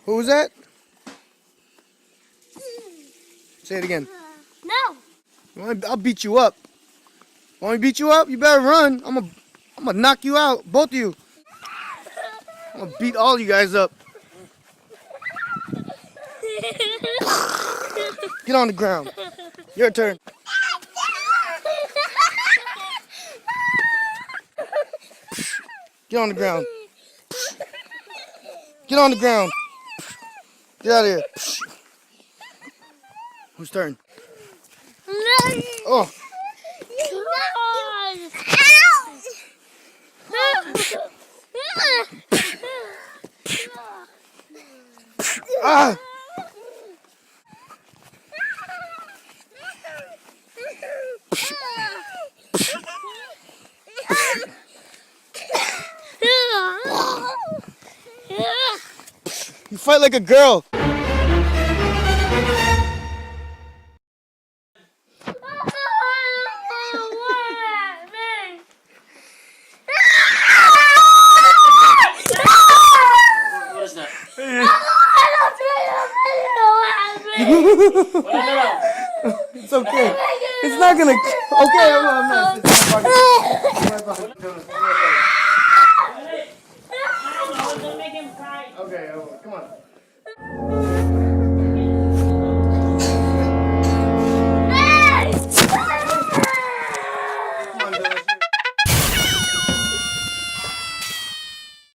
Who was that? Say it again. No. I'll beat you up. Want me to beat you up? You better run. I'm gonna knock you out, both of you. I'm gonna beat all you guys up. Get on the ground. Your turn. Get on the ground. Get on the ground. Get out of here. Whose turn? Oh. Ah. You fight like a girl. What is that? It's okay. It's not gonna. Okay, I'm not.